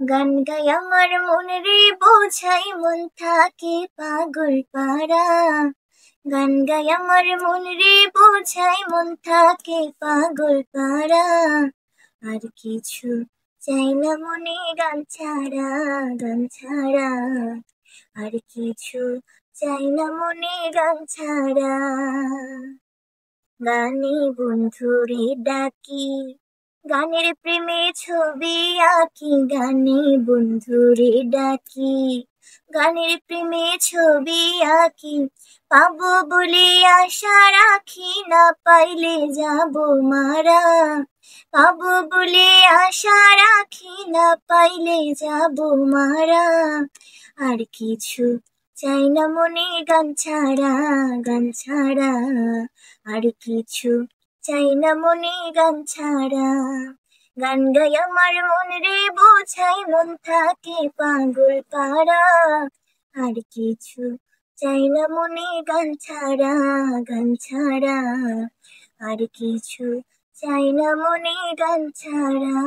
গান গাই আমার মন রে বোঝাই মন থাকে পাগল পারা। গান গাই আমার মন রে বোঝাই মন থাকে পাগল পারা। আর কিছু চাই না মনে গান ছাড়া, গান ছাড়া। আর কিছু চাই না মনে গান ছাড়া। গানে বন্ধুরে ডাকি, গানের প্রেমে ছবি আঁকি। গানে বন্ধুরে ডাকি, গানের প্রেমে ছবি আঁকি। পাবো বলে আশা রাখি, না পাইলে যাব মারা। পাবো বলে আশা রাখি, না পাইলে যাব মারা। আর কিছু চাই না মনে গান ছাড়া, গান ছাড়া। আর কিছু চাই না মনে গান ছাড়া। গান গাই আমার মন রে বোঝাই মন থাকে পাগল পারা। আর কিছু চাই না মনে গান ছাড়া, গান ছাড়া। আর কিছু চাই না মনে গান ছাড়া।